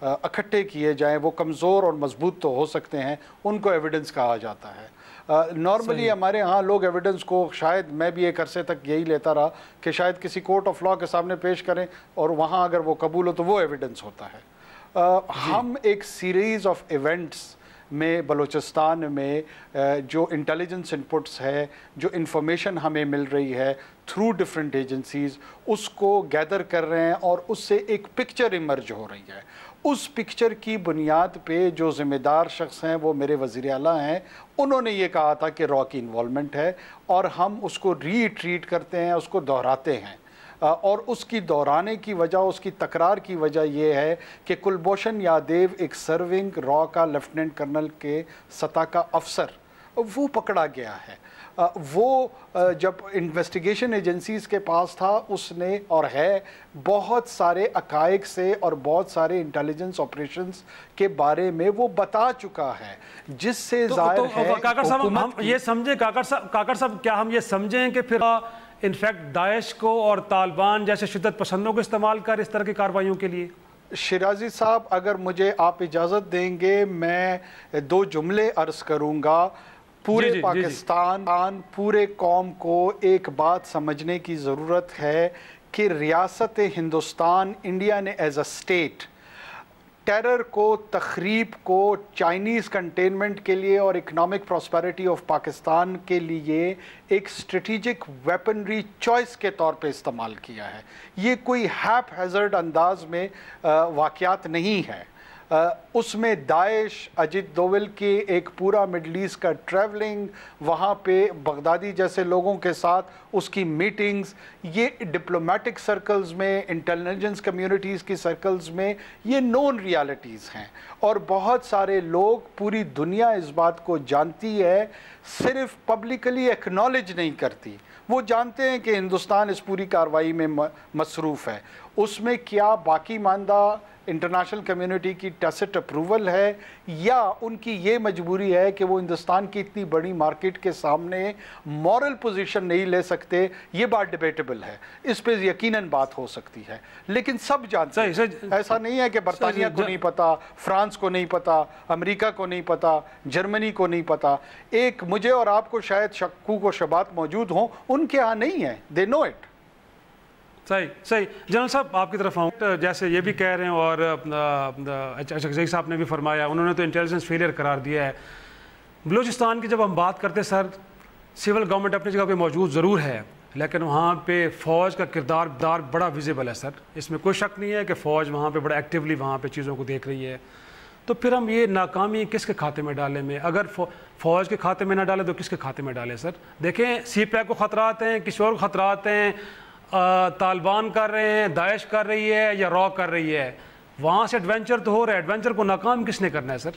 اکٹھے کیے جائیں وہ کمزور اور مضبوط تو ہو سکتے ہیں، ان کو ایویڈنس کہا جاتا ہے۔ نارملی ہمارے ہاں لوگ ایویڈنس کو، شاید میں بھی ایک عرصے تک یہی لیتا رہا کہ شاید کسی کورٹ آف لاء کے سامنے پیش کریں اور وہاں اگر وہ قبول ہو تو وہ ایویڈنس ہوتا ہے۔ ہم ایک سیریز آف ایونٹس میں بلوچستان میں جو انٹیلیجنس انپٹس ہے، جو انفارمیشن ہمیں مل رہی ہے تھرو ڈفرینٹ ایجنسیز، اس کو گیدر کر رہے ہیں اور اس سے ایک پکچر ایمرج ہو رہی ہے۔ اس پکچر کی بنیاد پہ جو ذمہ دار شخص ہیں وہ میرے وزیر اعلیٰ ہیں، انہوں نے یہ کہا تھا کہ را کی انوالومنٹ ہے، اور ہم اس کو ری ٹریٹ کرتے ہیں، اس کو دہراتے ہیں، اور اس کی دہرانے کی وجہ، اس کی تکرار کی وجہ یہ ہے کہ کلبھوشن یادیو ایک سرونگ را کا لیفٹیننٹ کرنل کے سطح کا افسر وہ پکڑا گیا ہے۔ وہ جب انویسٹیگیشن ایجنسیز کے پاس تھا، اس نے اور ہے بہت سارے حقائق سے اور بہت سارے انٹیلیجنس آپریشنز کے بارے میں وہ بتا چکا ہے، جس سے ظاہر ہے کاکڑ صاحب ہم یہ سمجھیں، کاکڑ صاحب کیا ہم یہ سمجھیں کہ پھر انفیکٹ داعش کو اور طالبان جیسے شدت پسندوں کو استعمال کر اس طرح کی کارروائیوں کے لیے؟ شیرازی صاحب اگر مجھے آپ اجازت دیں گے میں 2 جملے عرض کروں گا۔ پورے پاکستان، پورے قوم کو ایک بات سمجھنے کی ضرورت ہے کہ ریاست ہندوستان، انڈیا نے ایز اے اسٹیٹ ٹیرر کو، تخریب کو چائنیز کنٹینمنٹ کے لیے اور اکنامک پراسپیرٹی آف پاکستان کے لیے ایک اسٹریٹجک ویپنری چوائس کے طور پہ استعمال کیا ہے۔ یہ کوئی ہیپ ہیزرڈ انداز میں واقعات نہیں ہے۔ اس میں داعش، اجیت دوول کی ایک پورا مڈل ایسٹ کا ٹریولنگ، وہاں پہ بغدادی جیسے لوگوں کے ساتھ اس کی میٹنگز، یہ ڈپلومیٹک سرکلز میں، انٹیلیجنس کمیونٹیز کی سرکلز میں یہ نون ریالٹیز ہیں، اور بہت سارے لوگ، پوری دنیا اس بات کو جانتی ہے، صرف پبلکلی ایکنالج نہیں کرتی۔ وہ جانتے ہیں کہ ہندوستان اس پوری کارروائی میں مصروف ہے۔ اس میں کیا باقی ماندہ انٹرنیشنل کمیونٹی کی ٹیسٹ اپروول ہے، یا ان کی یہ مجبوری ہے کہ وہ ہندوستان کی اتنی بڑی مارکیٹ کے سامنے مورل پوزیشن نہیں لے سکتے؟ یہ بات ڈیبیٹیبل ہے، اس پہ یقیناً بات ہو سکتی ہے، لیکن سب جانتے ہیں۔ ایسا نہیں ہے کہ برطانیہ کو نہیں پتا، فرانس کو نہیں پتا، امریکہ کو نہیں پتا، جرمنی کو نہیں پتا۔ ایک مجھے اور آپ کو شاید شکوک و شبہات موجود ہوں، ان کے ہاں نہیں ہے، دے نو اٹ۔ صحیح جنرل صاحب آپ کی طرف آؤں، جیسے یہ بھی کہہ رہے ہیں اور زئی صاحب نے بھی فرمایا، انہوں نے تو انٹیلیجنس فیلئر قرار دیا ہے۔ بلوچستان کی جب ہم بات کرتے سر، سول گورنمنٹ اپنی جگہ پہ موجود ضرور ہے، لیکن وہاں پہ فوج کا کردار بڑا ویزیبل ہے سر، اس میں کوئی شک نہیں ہے کہ فوج وہاں پہ بڑا ایکٹیولی وہاں پہ چیزوں کو دیکھ رہی ہے۔ تو پھر ہم یہ ناکامی کس کے کھاتے میں ڈالیں؟ میں اگر فوج کے کھاتے میں نہ ڈالیں تو کس کے کھاتے میں ڈالیں سر؟ دیکھیں سی پیک کو خطرات ہیں، کسی اور کو خطرات ہیں، طالبان کر رہے ہیں، داعش کر رہی ہے یا را کر رہی ہے، وہاں سے ایڈونچر تو ہو رہا ہے، ایڈونچر کو ناکام کس نے کرنا ہے سر؟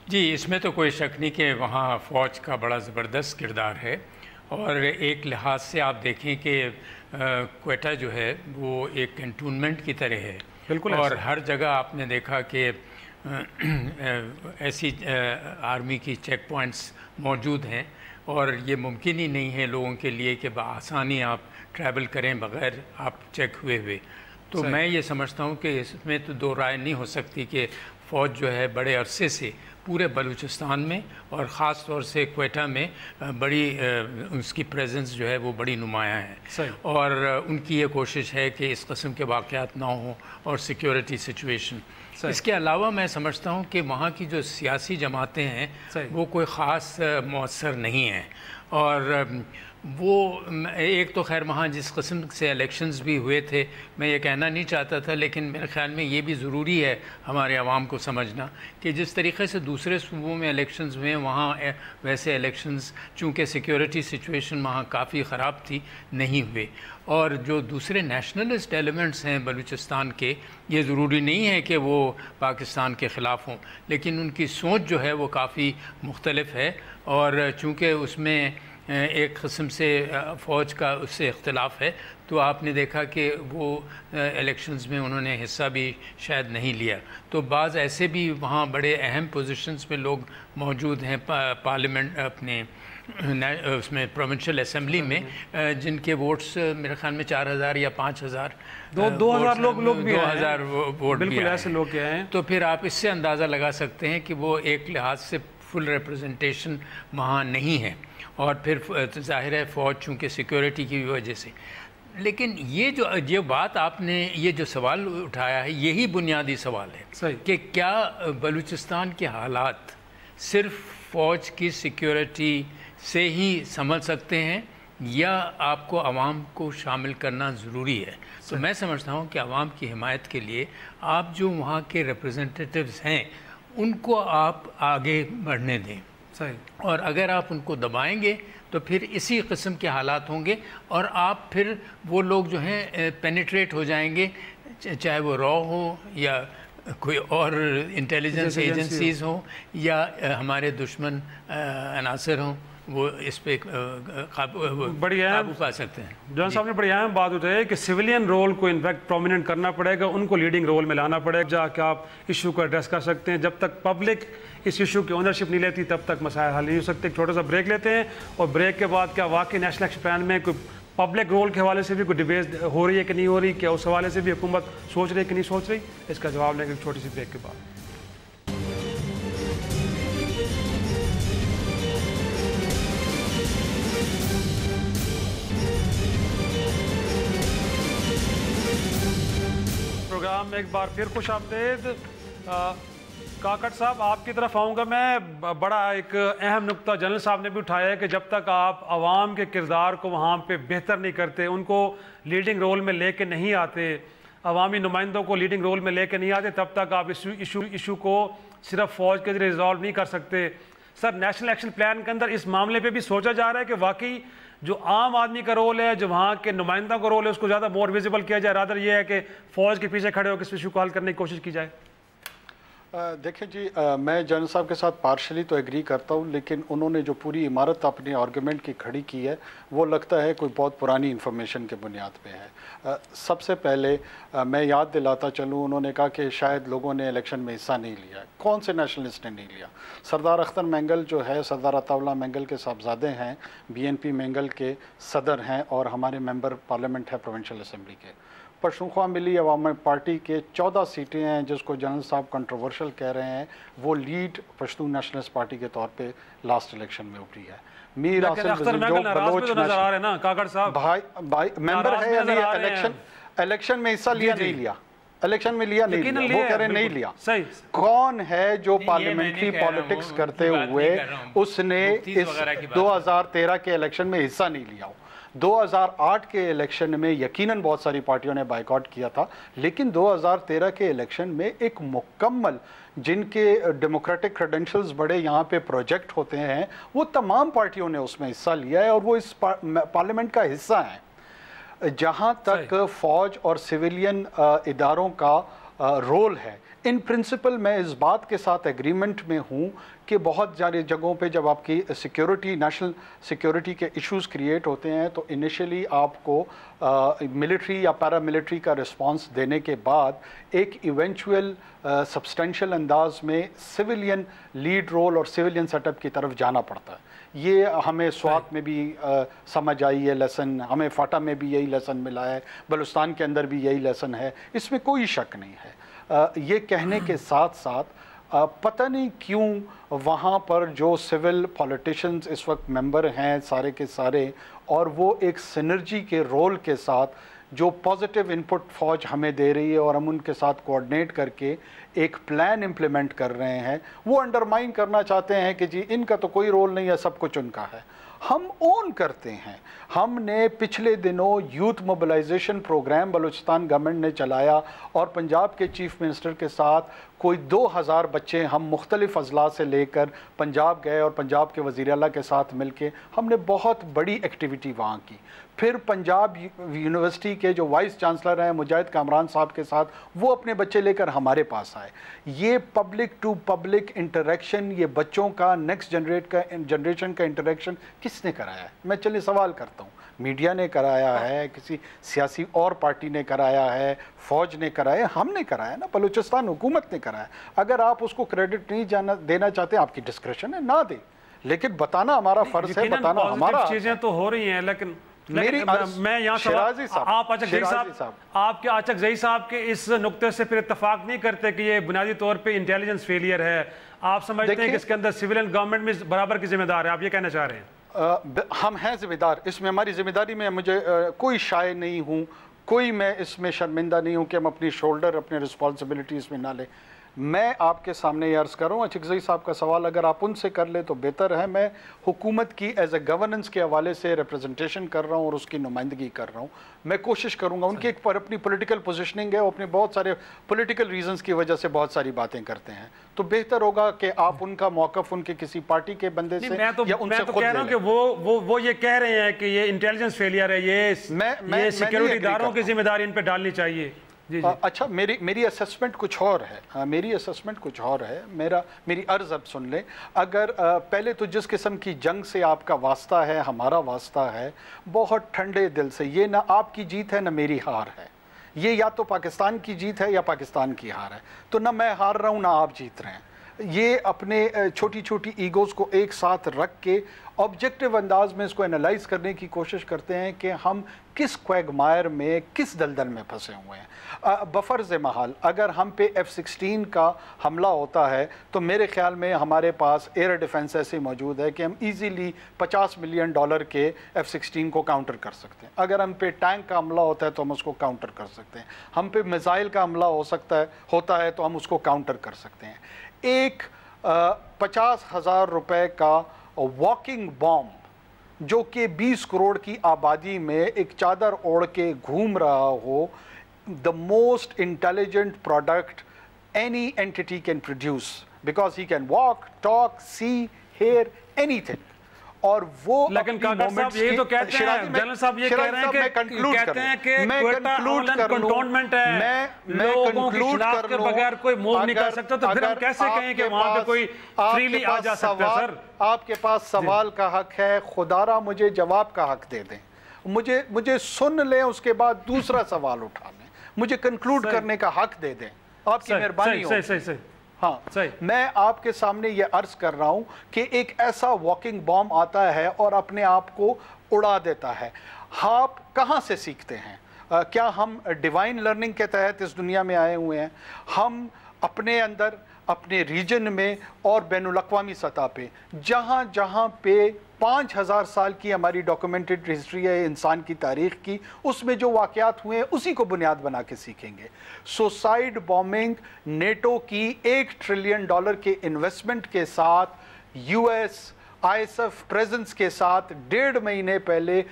جی اس میں تو کوئی شک نہیں کہ وہاں فوج کا بڑا زبردست کردار ہے، اور ایک لحاظ سے آپ دیکھیں کہ کوئٹہ جو ہے وہ ایک کنٹونمنٹ کی طرح ہے، بالکل، اور ہر جگہ آپ نے دیکھا کہ ایسی آرمی کی چیک پوائنٹس موجود ہیں، اور یہ ممکن ہی نہیں ہے لوگوں کے لیے کہ بآسانی آپ ٹریول کریں بغیر آپ چیک ہوئے۔ تو میں یہ سمجھتا ہوں کہ اس میں تو دو رائے نہیں ہو سکتی کہ فوج جو ہے بڑے عرصے سے پورے بلوچستان میں اور خاص طور سے کوئٹہ میں بڑی اس کی پریزنس جو ہے وہ بڑی نمایاں ہے، اور ان کی یہ کوشش ہے کہ اس قسم کے واقعات نہ ہوں اور سیکیورٹی سچویشن۔ اس کے علاوہ میں سمجھتا ہوں کہ وہاں کی جو سیاسی جماعتیں ہیں وہ کوئی خاص مؤثر نہیں ہیں، اور وہ ایک تو خیر وہاں جس قسم سے الیکشنز بھی ہوئے تھے، میں یہ کہنا نہیں چاہتا تھا، لیکن میرے خیال میں یہ بھی ضروری ہے ہمارے عوام کو سمجھنا کہ جس طریقے سے دوسرے صوبوں میں الیکشنز ہوئے وہاں ویسے الیکشنز چونکہ سیکیورٹی سچویشن وہاں کافی خراب تھی نہیں ہوئے، اور جو دوسرے نیشنلسٹ ایلیمنٹس ہیں بلوچستان کے، یہ ضروری نہیں ہے کہ وہ پاکستان کے خلاف ہوں، لیکن ان کی سوچ جو ہے وہ کافی مختلف ہے، اور چونکہ اس میں ایک قسم سے فوج کا اس سے اختلاف ہے، تو آپ نے دیکھا کہ وہ الیکشنز میں انہوں نے حصہ بھی شاید نہیں لیا۔ تو بعض ایسے بھی وہاں بڑے اہم پوزیشنز پہ لوگ موجود ہیں پارلیمنٹ اپنے اس میں پروونشل اسمبلی میں جن کے ووٹس میرے خیال میں 4000 یا 5000 2,000 لوگ بھی 2000 ووٹ بھی بالکل ایسے لوگ کیا ہیں. تو پھر آپ اس سے اندازہ لگا سکتے ہیں کہ وہ ایک لحاظ سے فل ریپرزنٹیشن وہاں نہیں ہے. اور پھر ظاہر ہے فوج چونکہ سیکیورٹی کی وجہ سے. لیکن یہ بات آپ نے یہ جو سوال اٹھایا ہے یہی بنیادی سوال ہے کہ کیا بلوچستان کے حالات صرف فوج کی سیکیورٹی سے ہی سنبھل سکتے ہیں یا آپ کو عوام کو شامل کرنا ضروری ہے. تو میں سمجھتا ہوں کہ عوام کی حمایت کے لیے آپ جو وہاں کے ریپرزنٹیٹیوز ہیں ان کو آپ آگے بڑھنے دیں. اور اگر آپ ان کو دبائیں گے تو پھر اسی قسم کے حالات ہوں گے اور آپ پھر وہ لوگ جو ہیں پینیٹریٹ ہو جائیں گے, چاہے وہ را ہو یا کوئی اور انٹیلیجنس ایجنسیز ہوں یا ہمارے دشمن عناصر ہوں, وہ اس پہ قابو پا سکتے ہیں. جان صاحب نے بڑی اہم بات اٹھائی ہے کہ سویلین رول کو انفیکٹ پرومیننٹ کرنا پڑے گا, ان کو لیڈنگ رول میں لانا پڑے گا جا کے آپ ایشو کو ایڈریس کر سکتے ہیں. جب تک پبلک اس ایشو کی اونرشپ نہیں لیتی تب تک مسائل حل نہیں ہو سکتے. ایک چھوٹا سا بریک لیتے ہیں اور بریک کے بعد کیا واقعی نیشنل ایکشن پلان میں کوئی پبلک رول کے حوالے سے بھی کوئی ڈبیٹ ہو رہی ہے کہ نہیں ہو رہی, کیا اس حوالے سے بھی حکومت سوچ رہی ہے کہ نہیں سوچ رہی, اس کا جواب لیں گے ایک چھوٹی سی بریک کے بعد. پروگرام میں ایک بار پھر خوش آمدید. کاکڑ صاحب آپ کی طرف آؤں گا میں. بڑا ایک اہم نقطہ جنرل صاحب نے بھی اٹھایا ہے کہ جب تک آپ عوام کے کردار کو وہاں پہ بہتر نہیں کرتے, ان کو لیڈنگ رول میں لے کے نہیں آتے, عوامی نمائندوں کو لیڈنگ رول میں لے کے نہیں آتے, تب تک آپ ایشو کو صرف فوج کے ذریعے ریزالو نہیں کر سکتے. سر, نیشنل ایکشن پلان کے اندر اس معاملے پہ بھی سوچا جا رہا ہے کہ واقعی جو عام آدمی کا رول ہے, جو وہاں کے نمائندوں کا رول ہے, اس کو زیادہ مور ویزیبل کیا جائے, رادر یہ ہے کہ فوج کے پیچھے کھڑے ہو کے اس ایشو کو حل کرنے کی کوشش کی جائے؟ دیکھیں جی, میں جنرل صاحب کے ساتھ پارشلی تو ایگری کرتا ہوں, لیکن انہوں نے جو پوری عمارت اپنی آرگومنٹ کی کھڑی کی ہے وہ لگتا ہے کوئی بہت پرانی انفارمیشن کے بنیاد پہ ہے. سب سے پہلے میں یاد دلاتا چلوں, انہوں نے کہا کہ شاید لوگوں نے الیکشن میں حصہ نہیں لیا. کون سے نیشنلسٹ نے نہیں لیا؟ سردار اختر مینگل جو ہے, سردار عطا اللہ مینگل کے صاحبزادے ہیں, BNP مینگل کے صدر ہیں اور ہمارے ممبر پارلیمنٹ ہے پروونشل اسمبلی کے. پشتونخوا ملی عوامی پارٹی کے 14 سیٹیں ہیں جس کو جنرل صاحب کنٹروورشل کہہ رہے ہیں, وہ لیڈ پشتون نیشنلسٹ پارٹی کے طور پہ لاسٹ الیکشن میں ابھری ہے. میر اختر مینگل ناراض بھی نظر آ رہے ہیں نا کاکڑ صاحب, بھائی ممبر ہے یا نہیں, الیکشن میں حصہ لیا نہیں لیا, الیکشن میں لیا نہیں لیا, وہ کہہ رہے نہیں لیا. کون ہے جو پارلیمنٹری پالیٹکس کرتے ہوئے اس نے اس 2013 کے الیکشن میں حصہ نہیں لیا ہو؟ 2008 کے الیکشن میں یقیناً بہت ساری پارٹیوں نے بائیکاٹ کیا تھا, لیکن 2013 کے الیکشن میں ایک مکمل جن کے ڈیموکریٹک کریڈنشلز بڑے یہاں پہ پروجیکٹ ہوتے ہیں, وہ تمام پارٹیوں نے اس میں حصہ لیا ہے اور وہ اس پارلیمنٹ کا حصہ ہیں. جہاں تک فوج اور سویلین اداروں کا رول ہے, ان پرنسپل میں اس بات کے ساتھ ایگریمنٹ میں ہوں کہ بہت ساری جگہوں پہ جب آپ کی سیکیورٹی, نیشنل سیکیورٹی کے ایشوز کریٹ ہوتے ہیں تو انیشلی آپ کو ملٹری یا پیرا ملٹری کا رسپانس دینے کے بعد ایک ایونچوئل سبسٹینشل انداز میں سویلین لیڈ رول اور سویلین سیٹ اپ کی طرف جانا پڑتا ہے. یہ ہمیں سوات میں بھی سمجھ آئی ہے لیسن, ہمیں فاٹا میں بھی یہی لیسن ملا ہے, بلوچستان کے اندر بھی یہی لیسن ہے, اس میں کوئی شک نہیں ہے. یہ کہنے کے ساتھ ساتھ پتہ نہیں کیوں وہاں پر جو سول پولیٹیشنز اس وقت ممبر ہیں سارے کے سارے, اور وہ ایک سنرجی کے رول کے ساتھ جو پازیٹیو انپٹ فوج ہمیں دے رہی ہے اور ہم ان کے ساتھ کوآرڈینیٹ کر کے ایک پلان امپلیمنٹ کر رہے ہیں, وہ انڈرمائن کرنا چاہتے ہیں کہ جی ان کا تو کوئی رول نہیں ہے, سب کچھ ان کا ہے. ہم اون کرتے ہیں. ہم نے پچھلے دنوں youth mobilization program Balochistan government نے چلایا اور پنجاب کے چیف منسٹر کے ساتھ کوئی 2000 بچے ہم مختلف اضلاع سے لے کر پنجاب گئے اور پنجاب کے وزیر اعلیٰ کے ساتھ مل کے ہم نے بہت بڑی ایکٹیویٹی وہاں کی. پھر پنجاب یونیورسٹی کے جو وائس چانسلر ہیں مجاہد کامران صاحب کے ساتھ وہ اپنے بچے لے کر ہمارے پاس آئے. یہ پبلک ٹو پبلک انٹریکشن, یہ بچوں کا نیکسٹ جنریشن کا انٹریکشن کس نے کرایا ہے؟ میں چلے سوال کرتا ہوں. میڈیا نے کرایا ہے, کسی سیاسی اور پارٹی نے کرایا ہے, فوج نے کرایا, ہم نے کرایا نا, بلوچستان حکومت نے کرایا. اگر آپ اس کو کریڈٹ نہیں دینا چاہتے, آپ کی ڈسکریشن ہے, نہ دیں, لیکن بتانا ہمارا فرض ہے, بتانا ہمارا. چیزیں تو ہو رہی ہیں, لیکن میں یہاں آپ کے اچک صاحب کے اس نقطے سے پھر اتفاق نہیں کرتے کہ یہ بنیادی طور پہ انٹیلیجنس فیلئر ہے؟ آپ سمجھتے ہیں کہ اس کے اندر سویلین گورنمنٹ میں برابر کی ذمہ دار ہے؟ آپ یہ کہنا چاہ رہے ہیں؟ ہم ہیں ذمہ دار, اس میں ہماری ذمہ داری میں مجھے کوئی شائع نہیں ہوں, کوئی میں اس میں شرمندہ نہیں ہوں کہ ہم اپنی شولڈر اپنے رسپانسبلٹیز میں نہ لیں. میں آپ کے سامنے یہ عرض کر رہا ہوں, اچکزئی صاحب کا سوال اگر آپ ان سے کر لیں تو بہتر ہے. میں حکومت کی ایز اے گورننس کے حوالے سے ریپرزنٹیشن کر رہا ہوں اور اس کی نمائندگی کر رہا ہوں. میں کوشش کروں گا, ان کی ایک اپنی پولیٹیکل پوزیشننگ ہے, وہ اپنے بہت سارے پولیٹیکل ریزنز کی وجہ سے بہت ساری باتیں کرتے ہیں, تو بہتر ہوگا کہ آپ ان کا موقف ان کے کسی پارٹی کے بندے سے یا ان سے خود لے لیں. میں تو کہہ رہا ہوں کہ وہ یہ کہہ رہے ہیں کہ یہ انٹیلیجنس فیلئر ہے, یہ سیکیورٹی اداروں کی ذمہ داری ان پہ ڈالنی چاہیے. اچھا, میری اسسمنٹ کچھ اور ہے, میری اسسمنٹ کچھ اور ہے. میری عرض اب سن لیں. اگر پہلے تو جس قسم کی جنگ سے آپ کا واسطہ ہے, ہمارا واسطہ ہے, بہت ٹھنڈے دل سے, یہ نہ آپ کی جیت ہے نہ میری ہار ہے, یہ یا تو پاکستان کی جیت ہے یا پاکستان کی ہار ہے. تو نہ میں ہار رہا ہوں نہ آپ جیت رہے ہیں. یہ اپنے چھوٹی چھوٹی ایگوز کو ایک ساتھ رکھ کے آبجیکٹیو انداز میں اس کو انالائز کرنے کی کوشش کرتے ہیں کہ ہم کس کویگمائر میں, کس دلدل میں پھنسے ہوئے ہیں. بفرض محال اگر ہم پہ F-16 کا حملہ ہوتا ہے تو میرے خیال میں ہمارے پاس ایئر ڈیفنس ایسے موجود ہے کہ ہم ایزیلی $50 ملین کے F-16 کو کاؤنٹر کر سکتے ہیں. اگر ہم پہ ٹینک کا حملہ ہوتا ہے تو ہم اس کو کاؤنٹر کر سکتے ہیں. ہم پہ میزائل کا حملہ ہوتا ہے تو ہم اس کو کاؤنٹر کر سکتے ہیں. ایک 50,000 روپے کا واکنگ بام جو کہ 20 کروڑ کی آبادی میں ایک چادر اوڑھ کے گھوم رہا ہو, the most intelligent product any entity can produce because he can walk, talk, see, hear, anything. اور وہ لیکن کاکڑ صاحب یہ تو کہتے ہیں, جنرل صاحب یہ کہہ رہے ہیں کہ کوئٹہ آنلائن کنٹونمنٹ ہے, لوگوں کی شناخت کے بغیر کوئی موو نہیں کر سکتا, تو پھر ہم کیسے کہیں کہ وہاں پہ کوئی فریلی آ جا سکتا ہے؟ سر آپ کے پاس سوال کا حق ہے, خدا را مجھے جواب کا حق دے دیں, مجھے سن لیں, اس کے بعد دوسرا سوال اٹھا لیں, مجھے کنکلوڈ کرنے کا حق دے دیں, آپ کی مہربانی ہو. ہاں, میں آپ کے سامنے یہ عرض کر رہا ہوں کہ ایک ایسا واکنگ بام آتا ہے اور اپنے آپ کو اڑا دیتا ہے. آپ کہاں سے سیکھتے ہیں؟ کیا ہم ڈیوائن لرننگ کے تحت اس دنیا میں آئے ہوئے ہیں؟ ہم اپنے اندر, اپنے ریجن میں اور بین الاقوامی سطح پہ جہاں پہ 5,000 سال کی ہماری ڈاکومنٹڈ ہسٹری ہے انسان کی تاریخ کی, اس میں جو واقعات ہوئے ہیں اسی کو بنیاد بنا کے سیکھیں گے. سوسائڈ بومنگ نیٹو کی $1 ٹریلین کے انویسٹمنٹ کے ساتھ, US ISF پریزنس کے ساتھ 1.5 مہینے پہلے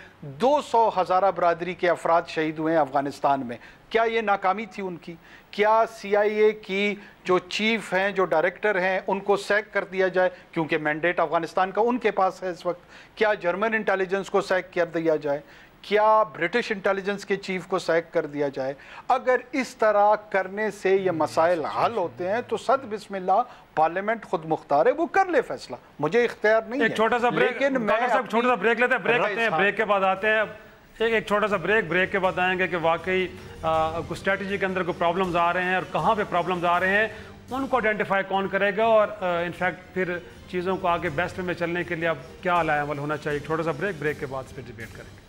200 ہزارہ برادری کے افراد شہید ہوئے ہیں افغانستان میں. کیا یہ ناکامی تھی ان کی؟ کیا CIA کی جو چیف ہیں, جو ڈائریکٹر ہیں, ان کو سیک کر دیا جائے کیونکہ مینڈیٹ افغانستان کا ان کے پاس ہے اس وقت؟ کیا جرمن انٹیلیجنس کو سیک کر دیا جائے؟ کیا برٹش انٹیلیجنس کے چیف کو سیک کر دیا جائے؟ اگر اس طرح کرنے سے یہ مسائل حل ہوتے ہیں تو صد بسم اللہ, پارلیمنٹ خود مختار ہے, وہ کر لے فیصلہ, مجھے اختیار نہیں ہے. ایک چھوٹا سا بریک لیتے ہیں, بریک کے بعد آتے ہیں. ایک چھوٹا سا بریک کے بعد آئیں گے کہ واقعی کوئی اسٹریٹجی کے اندر کوئی پرابلمز آ رہے ہیں اور کہاں پہ پرابلمز آ رہے ہیں, ان کو آئیڈینٹیفائی کون کرے گا, اور انفیکٹ پھر چیزوں کو آگے بیسٹ میں چلنے کے لیے اب کیا عمل عمل ہونا چاہیے. چھوٹا سا بریک کے بعد اس پہ ڈیبیٹ کریں گے.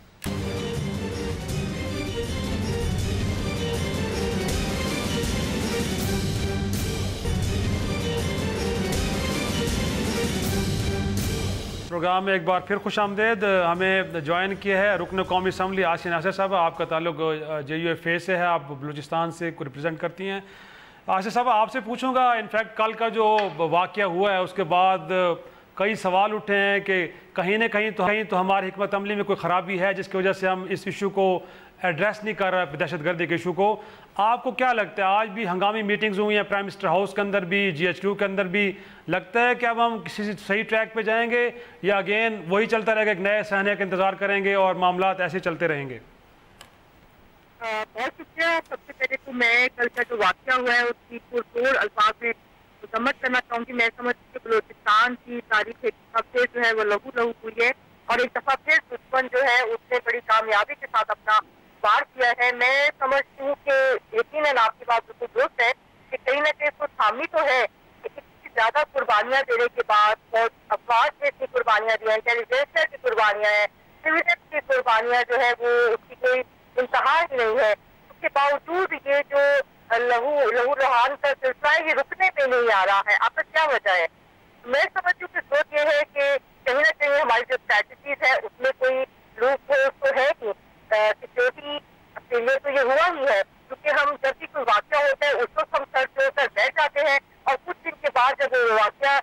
پروگرام میں ایک بار پھر خوش آمدید. ہمیں جوائن کیا ہے رکن قومی اسمبلی آسیہ ناصر صاحب. آپ کا تعلق JUFA سے ہے, آپ بلوچستان سے کو ریپرزینٹ کرتی ہیں. آسیہ صاحب, آپ سے پوچھوں گا, انفیکٹ کل کا جو واقعہ ہوا ہے اس کے بعد کئی سوال اٹھے ہیں کہ کہیں نہ کہیں تو ہماری حکمت عملی میں کوئی خرابی ہے جس کی وجہ سے ہم اس ایشو کو ایڈریس نہیں کر رہے, دہشت گردی کے ایشو کو. آپ کو کیا لگتا ہے, آج بھی ہنگامی میٹنگز ہوئی ہیں پرائم منسٹر ہاؤس کے اندر بھی, GHQ کے اندر بھی, لگتا ہے کہ اب ہم کسی صحیح ٹریک پہ جائیں گے یا اگین وہی چلتا رہے گا, ایک نئے صحنے کا انتظار کریں گے اور معاملات ایسے چلتے رہیں گے؟ بہت شکریہ. سب سے پہلے تو میں کل کا جو واقعہ ہوا ہے اس کی پرزور الفاظ میں مذمت کرنا چاہوں گی. میں سمجھتی کہ بلوچستان کی تاریخ ایک دفعہ جو ہے وہ لہو ہوئی ہے, اور ایک دفعہ پھر دشمن جو ہے اس نے بڑی کامیابی کے ساتھ اپنا وار کیا ہے. میں سمجھتی ہوں کہ یقیناً آپ کی بات بالکل درست ہے کہ کہیں نہ کہیں اس کو تھامی تو ہے, لیکن کسی زیادہ قربانیاں دینے کے بعد فوج افواج نے اتنی قربانیاں دی ہیں, انٹیلیجنس کی قربانیاں ہیں, سویلینس کی قربانیاں جو ہے وہ اس کی کوئی انتہا ہی نہیں ہے. اس کے باوجود یہ جو لہو لہان کا سلسلہ ہے یہ رکنے پہ نہیں آ رہا ہے. آپ کا کیا وجہ ہے؟ میں سمجھتی ہوں کہ سوچ یہ ہے کہ کہیں نہ کہیں ہماری جو اسٹریٹجیز ہے اس میں کوئی لوپ ہولز تو ہے ہی. سیکورٹی کے لیے تو یہ ہوا ہی ہے کیونکہ ہم جب بھی کوئی واقعہ ہوتا ہے اس وقت ہم سر جوڑ کر بیٹھ جاتے ہیں اور کچھ دن کے بعد جب وہ واقعہ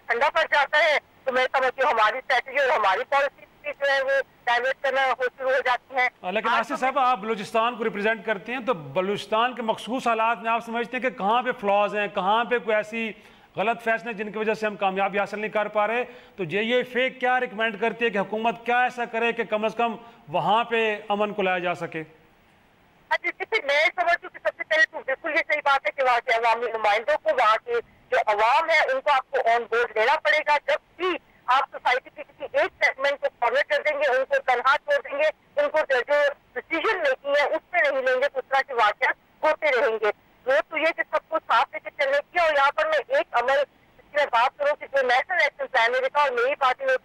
ٹھنڈا پڑ جاتا ہے تو میں سمجھتی ہوں ہماری اسٹریٹجی اور ہماری پالیسی جو ہے وہ ڈائیورٹ کرنا شروع ہو جاتی ہیں. لیکن آصف صاحب آپ بلوچستان کو ریپرزینٹ کرتے ہیں تو بلوچستان کے مخصوص حالات میں آپ سمجھتے ہیں کہ کہاں پہ فلاز ہیں, کہاں پہ کوئی ایسی غلط فیصلے جن کی وجہ سے ہم کامیابی حاصل نہیں کر پا رہے, تو JUIF کیا ریکمینڈ کرتی ہے کہ حکومت کیا ایسا کرے کہ کم از کم وہاں پہ امن کو لایا جا سکے؟ میں سمجھتی ہوں کہ سب سے پہلے تو بالکل یہ صحیح بات ہے کہ وہاں کے عوامی نمائندوں کو, وہاں کے جو عوام ہے ان کو آپ کو آن بورڈ لینا پڑے گا. جب بھی آپ سوسائٹی کے کسی ایک سیگمنٹ کو فارورڈ کر دیں گے, ان کو تنہا چھوڑ دیں گے, ان کو جو ڈیسیژن میکنگ ہے اس پہ نہیں لیں گے تو اس طرح کے واقعات ہوتے رہیں گے. وہ تو یہ کہ سب کو ساتھ لے کے چلنے کی. اور یہاں پر میں ایک عمل جس کی میں بات کروں کہ جو نیشنل ایکشن پلان میں دیکھا, اور میری پارٹی نے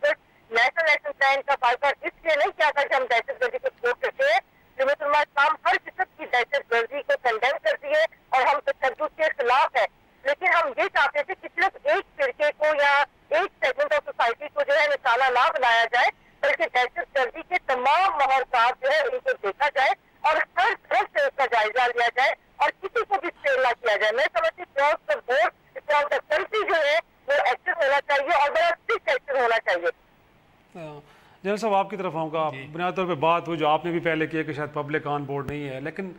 نیشنل ایکشن پلان کا فائدہ اس لیے نہیں کیا تھا کہ ہم دہشت گردی کو سپورٹ کرتے ہیں. جمعیت علماء اسلام ہر قسم کی دہشت گردی کو کنڈیم کرتی ہے اور ہم تشدد کے خلاف ہے, لیکن ہم یہ چاہتے تھے کہ صرف ایک فرقے کو یا ایک سیگمنٹ آف سوسائٹی کو جو ہے نشانہ نہ بنایا جائے, بلکہ دہشت گردی کے تمام محرکات جو ہے ان کو دیکھا جائے اور ہر طرف سے اس کا جائزہ لیا جائے اور کسی کو بھی اسپیئر نہ کیا جائے. میں سمجھتی ہوں cross the board across the country جو ہے وہ ایکشن ہونا چاہیے اور بڑا اسٹرکٹ ایکشن ہونا چاہیے. جنرل صاحب آپ کی طرف آؤں گا. بنیادی طور پہ بات وہ جو آپ نے بھی پہلے کیا کہ شاید پبلک آن بورڈ نہیں ہے, لیکن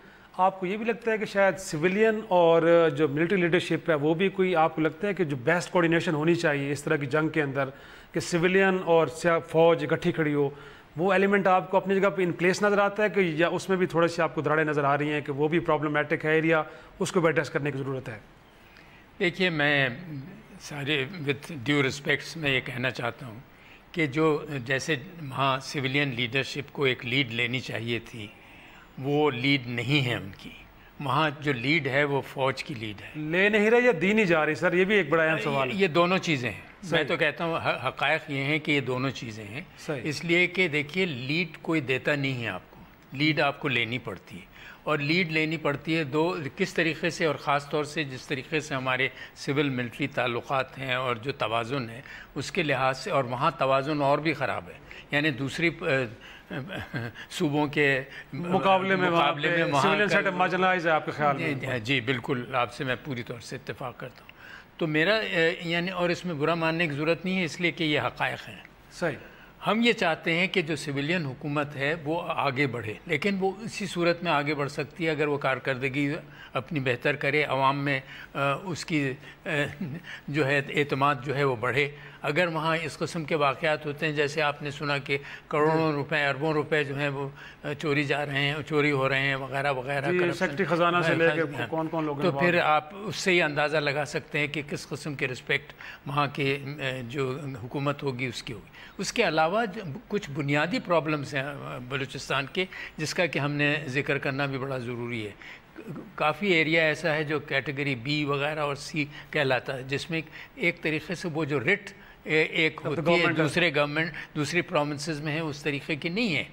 آپ کو یہ بھی لگتا ہے کہ شاید سویلین اور جو ملٹری لیڈرشپ ہے وہ بھی کوئی آپ کو لگتا ہے کہ جو بیسٹ کوارڈینیشن ہونی چاہیے اس طرح کی جنگ کے اندر کہ سویلین اور فوج اکٹھی کھڑی ہو, وہ ایلیمنٹ آپ کو اپنی جگہ پہ ان پلیس نظر آتا ہے کہ یا اس میں بھی تھوڑے سے آپ کو دراڑیں نظر آ رہی ہیں کہ وہ بھی پرابلمٹک ہے ایریا, اس کو بھی ایڈریس کرنے کی ضرورت ہے؟ دیکھیے میں سارے وتھ ڈیو رسپیکٹس میں یہ کہنا چاہتا ہوں کہ جو جیسے وہاں سویلین لیڈرشپ کو ایک لیڈ لینی چاہیے تھی وہ لیڈ نہیں ہے ان کی. وہاں جو لیڈ ہے وہ فوج کی لیڈ ہے. لے نہیں رہی یا دی نہیں جا رہی؟ سر یہ بھی ایک بڑا اہم سوال ہے. یہ دونوں چیزیں ہیں. میں تو کہتا ہوں حقائق یہ ہیں کہ یہ دونوں چیزیں ہیں. اس لیے کہ دیکھیے لیڈ کوئی دیتا نہیں ہے آپ کو, لیڈ آپ کو لینی پڑتی ہے. اور لیڈ لینی پڑتی ہے دو کس طریقے سے, اور خاص طور سے جس طریقے سے ہمارے سول ملٹری تعلقات ہیں اور جو توازن ہے اس کے لحاظ سے, اور وہاں توازن اور بھی خراب ہے. یعنی دوسری صوبوں کے مقابلے میں مارجنلائز ہے آپ کے خیال میں؟ جی بالکل, آپ سے میں پوری طور سے اتفاق کرتا ہوں. تو میرا یعنی, اور اس میں برا ماننے کی ضرورت نہیں ہے اس لیے کہ یہ حقائق ہیں. صحیح. ہم یہ چاہتے ہیں کہ جو سویلین حکومت ہے وہ آگے بڑھے, لیکن وہ اسی صورت میں آگے بڑھ سکتی ہے اگر وہ کارکردگی اپنی بہتر کرے, عوام میں اس کی جو ہے اعتماد جو ہے وہ بڑھے. اگر وہاں اس قسم کے واقعات ہوتے ہیں جیسے آپ نے سنا کہ کروڑوں روپے اربوں روپے جو ہیں وہ چوری جا رہے ہیں, چوری ہو رئے ہیں وغیرہ وغیرہ, سیکٹری خزانہ سے لے کے کون کون لوگ, تو پھر آپ اس سے یہ اندازہ لگا سکتے ہیں کہ کس قسم کے رسپیکٹ وہاں کے جو حکومت ہوگی اس کی ہوگی. اس کے علاوہ کچھ بنیادی پرابلمس ہیں بلوچستان کے جس کا کہ ہم نے ذکر کرنا بھی بڑا ضروری ہے. کافی ایریا ایسا ہے جو کیٹیگری بی وغیرہ اور سی کہلاتا ہے, جس میں ایک طریقے سے وہ جو رٹ ایک ہوتی ہے دوسری پروونسز میں ہے اس طریقے کی نہیں ہے.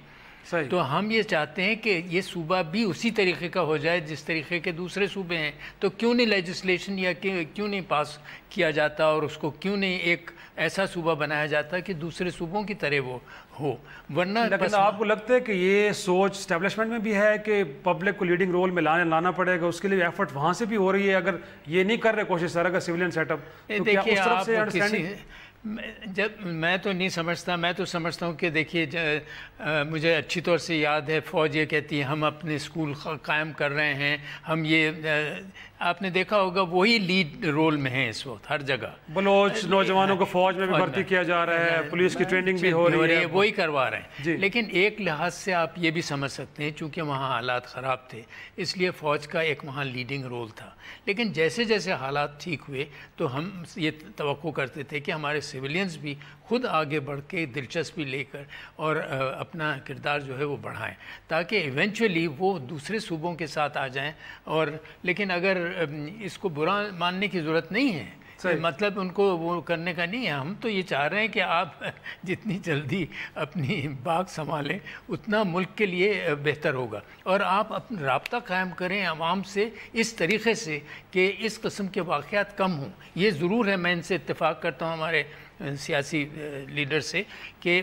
تو ہم یہ چاہتے ہیں کہ یہ صوبہ بھی اسی طریقے کا ہو جائے جس طریقے کے دوسرے صوبے ہیں. تو کیوں نہیں لیجسلیشن یا کیوں نہیں پاس کیا جاتا اور اس کو کیوں نہیں ایک ایسا صوبہ بنایا جاتا کہ دوسرے صوبوں کی طرح وہ ہو. ورنہ لیکن آپ کو لگتا ہے کہ یہ سوچ اسٹیبلشمنٹ میں بھی ہے کہ پبلک کو لیڈنگ رول میں لانا پڑے گا, اس کے لیے ایفرٹ وہاں سے بھی ہو رہی ہے؟ اگر یہ نہیں کر رہے کوشش سر اگر سویلین سیٹ اپ, دیکھیے آپ جب میں تو نہیں سمجھتا, میں تو سمجھتا ہوں کہ دیکھیے مجھے اچھی طور سے یاد ہے فوج یہ کہتی ہے ہم اپنے اسکول قائم کر رہے ہیں, ہم یہ آپ نے دیکھا ہوگا وہی لیڈ رول میں ہیں اس وقت ہر جگہ. بلوچ نوجوانوں کو فوج میں بھی بھرتی کیا جا رہا ہے, پولیس کی ٹریننگ بھی ہو رہی ہے, وہی کروا رہے ہیں. لیکن ایک لحاظ سے آپ یہ بھی سمجھ سکتے ہیں چونکہ وہاں حالات خراب تھے اس لیے فوج کا ایک وہاں لیڈنگ رول تھا. لیکن جیسے جیسے حالات ٹھیک ہوئے تو ہم یہ توقع کرتے تھے کہ ہمارے سویلینز بھی خود آگے بڑھ کے دلچسپی لے کر اور اپنا کردار جو ہے وہ بڑھائیں تاکہ ایونچولی وہ دوسرے صوبوں کے ساتھ آ جائیں. اور لیکن اگر اس کو برا ماننے کی ضرورت نہیں ہے مطلب ان کو وہ کرنے کا نہیں ہے. ہم تو یہ چاہ رہے ہیں کہ آپ جتنی جلدی اپنی باغ سنبھالیں اتنا ملک کے لیے بہتر ہوگا, اور آپ اپنا رابطہ قائم کریں عوام سے اس طریقے سے کہ اس قسم کے واقعات کم ہوں. یہ ضرور ہے, میں ان سے اتفاق کرتا ہوں ہمارے سیاسی لیڈر سے, کہ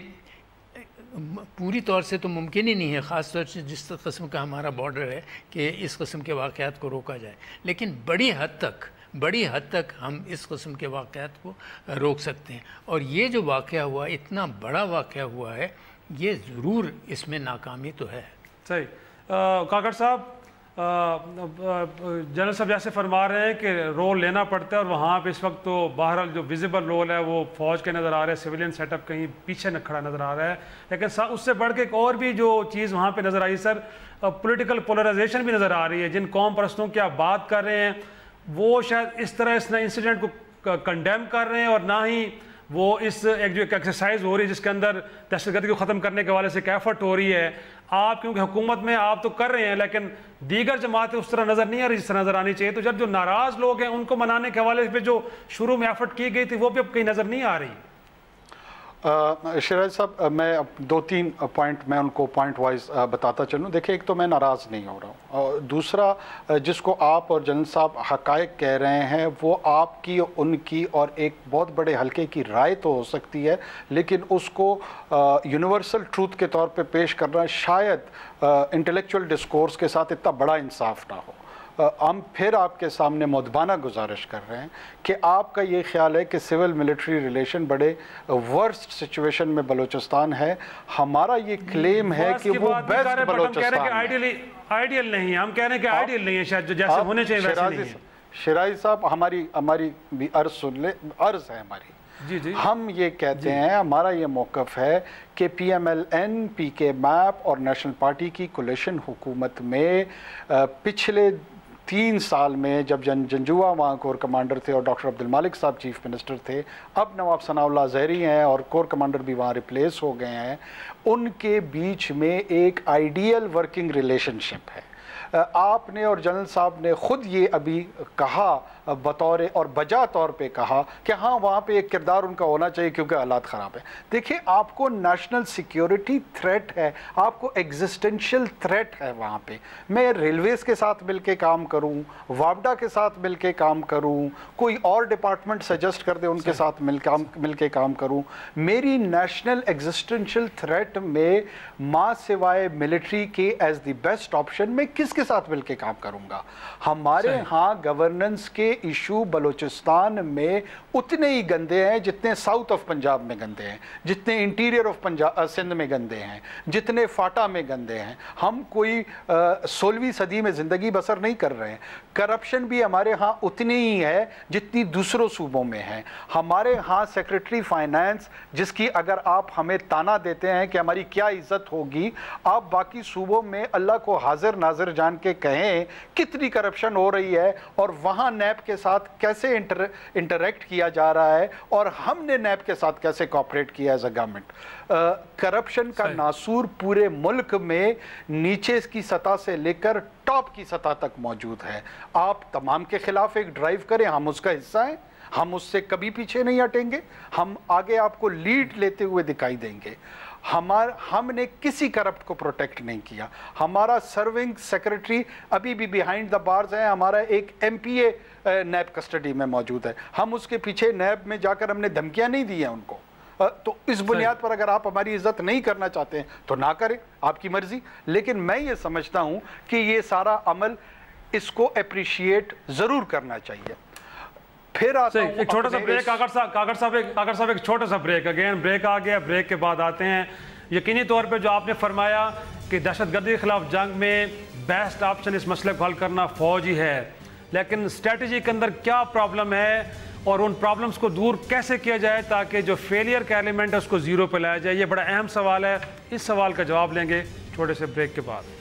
پوری طور سے تو ممکن ہی نہیں ہے, خاص طور سے جس قسم کا ہمارا بارڈر ہے, کہ اس قسم کے واقعات کو روکا جائے, لیکن بڑی حد تک ہم اس قسم کے واقعات کو روک سکتے ہیں. اور یہ جو واقعہ ہوا, اتنا بڑا واقعہ ہوا ہے, یہ ضرور اس میں ناکامی تو ہے. صحیح. کاکڑ صاحب, جنرل صاحب جیسے فرما رہے ہیں کہ رول لینا پڑتا ہے, اور وہاں پہ اس وقت تو بہرحال جو ویزیبل رول ہے وہ فوج کے نظر آ رہا ہے, سویلین سیٹ اپ کہیں پیچھے نہ کھڑا نظر آ رہا ہے, لیکن اس سے بڑھ کے ایک اور بھی جو چیز وہاں پہ نظر آئی سر, پولیٹیکل پولرائزیشن بھی نظر آ رہی ہے. جن قوم پرستوں کی آپ بات کر رہے ہیں وہ شاید اس طرح اس انسیڈنٹ کو کنڈیم کر رہے ہیں, اور نہ ہی وہ اس ایک جو ایکسرسائز ہو رہی ہے جس کے اندر دہشت گردی کو ختم کرنے کے حوالے سے ایک ایفرٹ ہو رہی ہے. آپ کیونکہ حکومت میں آپ تو کر رہے ہیں, لیکن دیگر جماعتیں اس طرح نظر نہیں آ رہی جس طرح نظر آنی چاہیے. تو جب جو ناراض لوگ ہیں ان کو منانے کے حوالے پہ جو شروع میں ایفرٹ کی گئی تھی وہ بھی اب کہیں نظر نہیں آ رہی. شیراز صاحب, میں دو تین پوائنٹ میں ان کو پوائنٹ وائز بتاتا چلوں. دیکھیں, ایک تو میں ناراض نہیں ہو رہا ہوں, اور دوسرا جس کو آپ اور جنرل صاحب حقائق کہہ رہے ہیں وہ آپ کی, ان کی اور ایک بہت بڑے حلقے کی رائے تو ہو سکتی ہے, لیکن اس کو یونیورسل ٹروتھ کے طور پہ پیش کرنا شاید انٹلیکچوئل ڈسکورس کے ساتھ اتنا بڑا انصاف نہ ہو. ہم پھر آپ کے سامنے مؤدبانہ گزارش کر رہے ہیں کہ آپ کا یہ خیال ہے کہ سول ملٹری ریلیشن بڑے ورسٹ سچویشن میں بلوچستان ہے. ہمارا یہ کلیم ہے کہ وہ بیسٹ بلوچستان ہے. آئیڈیل نہیں ہے, ہم کہہ رہے ہیں کہ آئیڈیل نہیں ہے, شاید جو جیسے ہونے چاہیے ویسے نہیں ہے. شیراز صاحب, ہماری بھی عرض سن لیں, عرض ہے ہماری. جی ہم یہ کہتے ہیں, ہمارا یہ موقف ہے کہ پی ایم ایل این, پی کے میپ اور نیشنل پارٹی کی کولیشن حکومت میں پچھلے 3 سال میں جب جنجوعہ وہاں کور کمانڈر تھے اور ڈاکٹر عبدالمالک صاحب چیف منسٹر تھے, اب نواب ثناء اللہ زہری ہیں اور کور کمانڈر بھی وہاں ریپلیس ہو گئے ہیں, ان کے بیچ میں ایک آئیڈیل ورکنگ ریلیشن شپ ہے. آپ نے اور جنرل صاحب نے خود یہ ابھی کہا بطور اور بجا طور پہ کہا کہ ہاں وہاں پہ ایک کردار ان کا ہونا چاہیے کیونکہ حالات خراب ہیں. دیکھیں, آپ کو نیشنل سیکیورٹی تھریٹ ہے, آپ کو ایگزسٹنشل تھریٹ ہے وہاں پہ. میں ریلویز کے ساتھ مل کے کام کروں, وابڈا کے ساتھ مل کے کام کروں, کوئی اور ڈپارٹمنٹ سجیسٹ کر دے ان کے ساتھ مل کے کام کروں, میری نیشنل ایگزسٹنشل تھریٹ میں ماں سوائے ملٹری کے ایز دی بیسٹ آپشن میں کس کے ساتھ مل کے کام کروں گا. ہمارے ہاں گورننس کے ایشو بلوچستان میں اتنے ہی گندے ہیں جتنے ساؤتھ آف پنجاب میں گندے ہیں, جتنے انٹیریئر آف سندھ میں گندے ہیں, جتنے فاٹا میں گندے ہیں. ہم کوئی 16ویں صدی میں زندگی بسر نہیں کر رہے ہیں. کرپشن بھی ہمارے ہاں اتنی ہی ہے جتنی دوسروں صوبوں میں ہے. ہمارے ہاں سیکرٹری فائنانس, جس کی اگر آپ ہمیں تانا دیتے ہیں کہ ہماری کیا عزت ہوگی, آپ باقی صوبوں میں اللہ کو حاضر ناظر جان کے کہیں کتنی کرپشن ہو رہی ہے, اور وہاں نیب کے ساتھ کیسے انٹریکٹ کیا جا رہا ہے, اور ہم نے نیب کے ساتھ کیسے کوآپریٹ کیا ایز اے گورنمنٹ. کرپشن کا ناسور پورے ملک میں نیچے کی سطح سے لے کر ٹاپ کی سطح تک موجود ہے. آپ تمام کے خلاف ایک ڈرائیو کریں, ہم اس کا حصہ ہیں, ہم اس سے کبھی پیچھے نہیں ہٹیں گے, ہم آگے آپ کو لیڈ لیتے ہوئے دکھائی دیں گے. ہم نے کسی کرپٹ کو پروٹیکٹ نہیں کیا. ہمارا سرونگ سیکرٹری ابھی بھی بیہائنڈ دا بارز ہے, ہمارا ایک ایم پی اے نیب کسٹڈی میں موجود ہے. ہم اس کے پیچھے نیب میں جا کر ہم نے دھمکیاں نہیں دی ہیں ان کو. تو اس بنیاد پر اگر آپ ہماری عزت نہیں کرنا چاہتے ہیں تو نہ کریں, آپ کی مرضی. لیکن میں یہ سمجھتا ہوں کہ یہ سارا عمل اس کو اپریشیٹ ضرور کرنا چاہیے. پھر آتا ہوں ایک چھوٹا سا بریک. کاکڑ صاحب ایک چھوٹا سا بریک, اگین بریک آ گیا. بریک کے بعد آتے ہیں. یقینی طور پہ جو آپ نے فرمایا کہ دہشت گردی کے خلاف جنگ میں بیسٹ آپشن اس مسئلے کو حل کرنا فوج ہی ہے, لیکن اسٹریٹجی کے اندر کیا پرابلم ہے اور ان پرابلمز کو دور کیسے کیا جائے تاکہ جو فیلئر کا ایلیمنٹ ہے اس کو زیرو پہ لایا جائے, یہ بڑا اہم سوال ہے. اس سوال کا جواب لیں گے چھوٹے سے بریک کے بعد.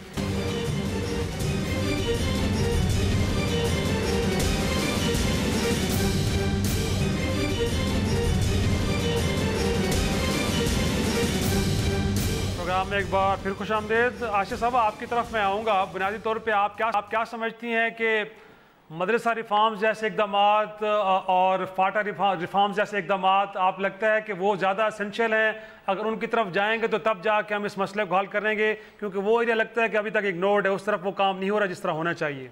پروگرام میں ایک بار پھر خوش آمدید. عاشق صاحب, آپ کی طرف میں آؤں گا. بنیادی طور پہ آپ کیا سمجھتی ہیں کہ مدرسہ ریفارمز جیسے اقدامات اور فاٹا ریفارمز جیسے اقدامات آپ لگتا ہے کہ وہ زیادہ اسینشیل ہیں؟ اگر ان کی طرف جائیں گے تو تب جا کے ہم اس مسئلے کو حل کریں گے، کیونکہ وہ ایریا لگتا ہے کہ ابھی تک اگنورڈ ہے، اس طرف وہ کام نہیں ہو رہا جس طرح ہونا چاہیے۔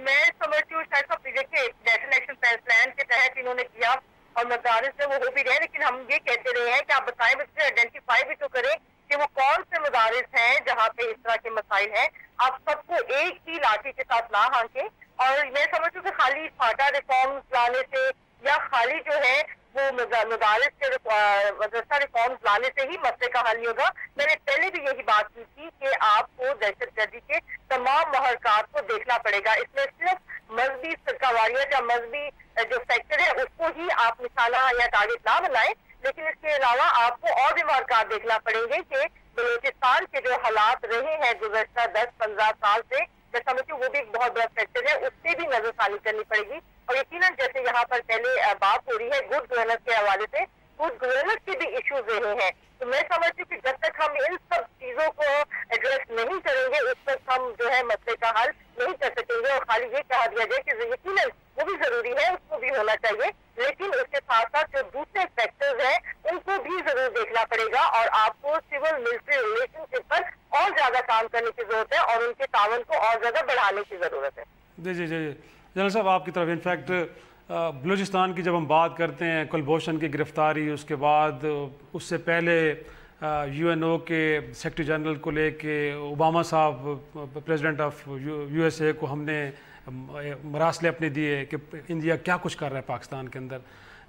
میں سمجھتی ہوں شاید صاحب دیکھیے نیشنل ایکشن پلان کے تحت انہوں نے کیا اور مدارس میں وہ ہو بھی رہے ہیں، لیکن ہم یہ کہتے رہے ہیں کہ آپ بتائیں بچے آئیڈینٹیفائی بھی تو کریں کہ وہ کون سے مدارس ہیں جہاں پہ اس طرح کے مسائل ہیں۔ آپ سب کو ایک ہی لاٹھی کے ساتھ نہ ہانکیں، اور میں سمجھتی ہوں کہ خالی فاٹا ریفارمز لانے سے یا خالی جو ہے وہ مدارس کے مدرسہ ریفارمز لانے سے ہی مسئلے کا حل نہیں ہوگا۔ میں نے پہلے بھی یہی بات کی تھی کہ آپ کو دہشت گردی کے تمام محرکات کو دیکھنا پڑے گا۔ اس میں صرف مذہبی فرقہ واریت یا مذہبی جو فیکٹر ہے اس کو ہی آپ نشانہ یا ٹارگٹ نہ بنائیں، لیکن اس کے علاوہ آپ کو اور بھی محرکات دیکھنا پڑیں گے کہ بلوچستان کے جو حالات رہے ہیں گزشتہ 10-15 سال سے، میں سمجھتی ہوں وہ بھی ایک بہت بڑا فیکٹر ہے، اس سے بھی نظر ثانی کرنی پڑے گی۔ اور یقیناً جیسے یہاں پر پہلے بات ہو رہی ہے گڈ گورننس کے حوالے سے، گڈ گورننس کے بھی ایشوز رہے ہیں، تو میں سمجھتی ہوں کہ جب تک ہم ان سب چیزوں کو ایڈریس نہیں کریں گے اس وقت ہم جو ہے مسئلے کا حل نہیں کر سکیں گے۔ اور خالی یہ کہا دیا جائے کہ یقیناً وہ بھی ضروری ہے، اس کو بھی ہونا چاہیے، لیکن اس کے ساتھ ساتھ جو دوسرے فیکٹرز ہیں ان کو بھی ضرور دیکھنا پڑے گا، اور آپ کو سول ملٹری ریلیشن شپ پر اور زیادہ کام کرنے کی ضرورت ہے اور ان کے تعاون کو اور زیادہ بڑھانے کی ضرورت ہے۔ جی جنرل صاحب آپ کی طرف انفیکٹ بلوچستان کی جب ہم بات کرتے ہیں کلبھوشن کی گرفتاری، اس کے بعد اس سے پہلے یو این او کے سیکرٹری جنرل کو لے کے اوباما صاحب president of U S A کو ہم نے مراسلے اپنے دیے کہ انڈیا کیا کچھ کر رہا ہے پاکستان کے اندر،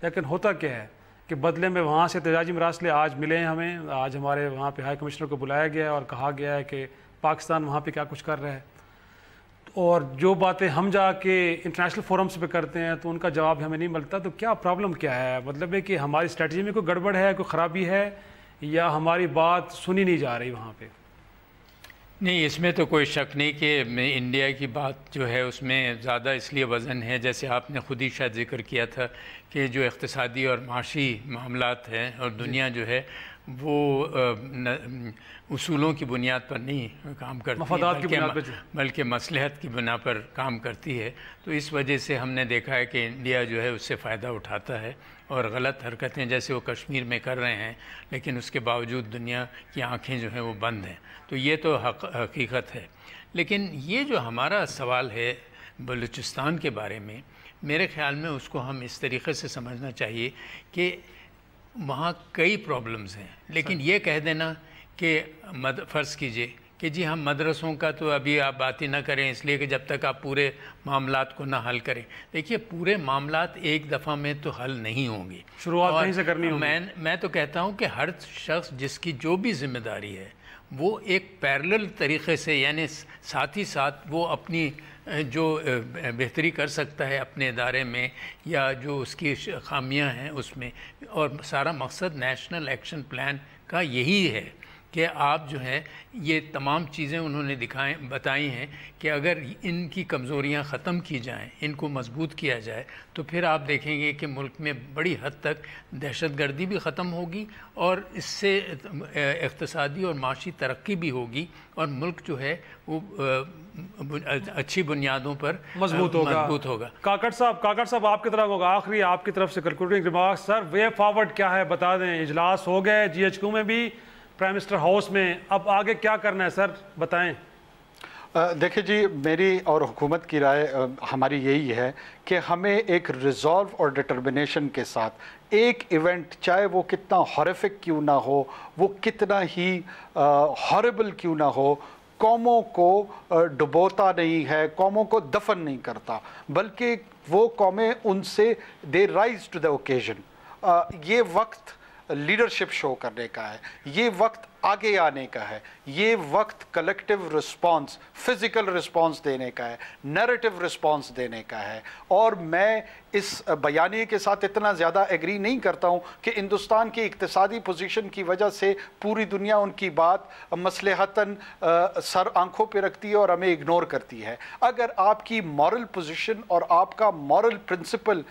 لیکن ہوتا کیا ہے کہ بدلے میں وہاں سے احتجاجی مراسلے آج ملے ہیں ہمیں، آج ہمارے وہاں پہ ہائی کمشنر کو بلایا گیا ہے اور کہا گیا ہے کہ پاکستان وہاں پہ کیا کچھ کر رہا ہے، اور جو باتیں ہم جا کے انٹرنیشنل فورمز پہ کرتے ہیں تو ان کا جواب ہمیں نہیں ملتا۔ تو کیا پرابلم کیا ہے؟ مطلب ہے کہ ہماری اسٹریٹجی میں کوئی گڑبڑ ہے، کوئی خرابی ہے، یا ہماری بات سنی نہیں جا رہی وہاں پہ؟ نہیں، اس میں تو کوئی شک نہیں کہ انڈیا کی بات جو ہے اس میں زیادہ اس لیے وزن ہے، جیسے آپ نے خود ہی شاید ذکر کیا تھا کہ جو اقتصادی اور معاشی معاملات ہیں اور دنیا جو ہے وہ اصولوں کی بنیاد پر نہیں کام کرتی، مفادات کی بنیاد پر، بلکہ مصلحت کی بنا پر کام کرتی ہے۔ تو اس وجہ سے ہم نے دیکھا ہے کہ انڈیا جو ہے اس سے فائدہ اٹھاتا ہے، اور غلط حرکتیں جیسے وہ کشمیر میں کر رہے ہیں، لیکن اس کے باوجود دنیا کی آنکھیں جو ہیں وہ بند ہیں۔ تو یہ تو حقیقت ہے، لیکن یہ جو ہمارا سوال ہے بلوچستان کے بارے میں، میرے خیال میں اس کو ہم اس طریقے سے سمجھنا چاہیے کہ وہاں کئی پرابلمز ہیں، لیکن یہ کہہ دینا کہ فرض کیجئے کہ جی ہم مدرسوں کا تو ابھی آپ بات ہی نہ کریں اس لیے کہ جب تک آپ پورے معاملات کو نہ حل کریں۔ دیکھیے پورے معاملات ایک دفعہ میں تو حل نہیں ہوں گی، شروعات کہیں سے کرنی ہوگی۔ میں تو کہتا ہوں کہ ہر شخص جس کی جو بھی ذمہ داری ہے وہ ایک پیرلل طریقے سے، یعنی ساتھ ہی ساتھ وہ اپنی جو بہتری کر سکتا ہے اپنے ادارے میں یا جو اس کی خامیاں ہیں اس میں، اور سارا مقصد نیشنل ایکشن پلان کا یہی ہے کہ آپ جو ہے یہ تمام چیزیں انہوں نے بتائی ہیں کہ اگر ان کی کمزوریاں ختم کی جائیں، ان کو مضبوط کیا جائے، تو پھر آپ دیکھیں گے کہ ملک میں بڑی حد تک دہشت گردی بھی ختم ہوگی اور اس سے اقتصادی اور معاشی ترقی بھی ہوگی، اور ملک جو ہے وہ اچھی بنیادوں پر مضبوط ہوگا۔ کاکڑ صاحب آپ کی طرف ہوگا، آخری آپ کی طرف سے کنکلوڈنگ ریمارکس۔ سر وے فارورڈ کیا ہے بتا دیں، اجلاس ہو گئے جی ایچ کیو میں بھی، پرائم منسٹر ہاؤس میں، اب آگے کیا کرنا ہے سر بتائیں۔ دیکھیں جی، میری اور حکومت کی رائے ہماری یہی ہے کہ ہمیں ایک ریزالو اور ڈٹرمنیشن کے ساتھ ایک ایونٹ، چاہے وہ کتنا ہارفک کیوں نہ ہو، وہ کتنا ہی ہاربل کیوں نہ ہو، قوموں کو ڈبوتا نہیں ہے، قوموں کو دفن نہیں کرتا، بلکہ وہ قومیں ان سے دے رائز ٹو دا اوکیزن۔ یہ وقت لیڈرشپ شو کرنے کا ہے، یہ وقت آگے آنے کا ہے، یہ وقت کلیکٹیو رسپانس، فزیکل رسپانس دینے کا ہے، نیریٹو رسپانس دینے کا ہے۔ اور میں اس بیانیے کے ساتھ اتنا زیادہ ایگری نہیں کرتا ہوں کہ ہندوستان کی اقتصادی پوزیشن کی وجہ سے پوری دنیا ان کی بات مصلحتاً سر آنکھوں پہ رکھتی ہے اور ہمیں اگنور کرتی ہے۔ اگر آپ کی مورل پوزیشن اور آپ کا مورل پرنسپل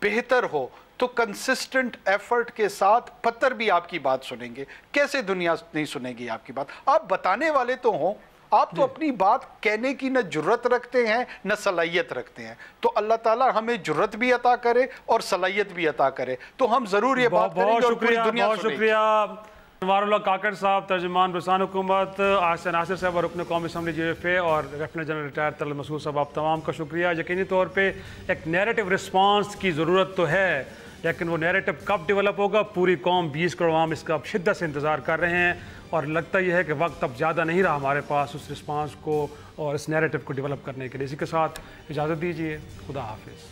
بہتر ہو تو کنسسٹنٹ ایفرٹ کے ساتھ پتھر بھی آپ کی بات سنیں گے۔ کیسے دنیا نہیں سنے گی آپ کی بات؟ آپ بتانے والے تو ہوں، آپ تو اپنی بات کہنے کی نہ جرت رکھتے ہیں نہ صلاحیت رکھتے ہیں. تو اللہ تعالیٰ ہمیں جرت بھی عطا کرے اور صلاحیت بھی عطا کرے, تو ہم ضرور یہ بات کریں گے اور پوری دنیا بہت شکریہ انوار اللہ کاکڑ صاحب, ترجمان برسان حکومت, آصف ناصر صاحب اور رکن قومی اسمبلی JFA, اور لیفٹیننٹ جنرل ریٹائر طلعت مسعود صاحب, آپ تمام کا شکریہ. یقینی طور پہ ایک نیریٹو رسپانس کی ضرورت تو ہے, لیکن وہ نیریٹو کب ڈیولپ ہوگا, پوری قوم 20 کروڑ عوام اس کا اب شدت سے انتظار کر رہے ہیں, اور لگتا یہ ہے کہ وقت اب زیادہ نہیں رہا ہمارے پاس اس رسپانس کو اور اس نیریٹو کو ڈیولپ کرنے کے لیے. اسی کے ساتھ اجازت دیجیے, خدا حافظ.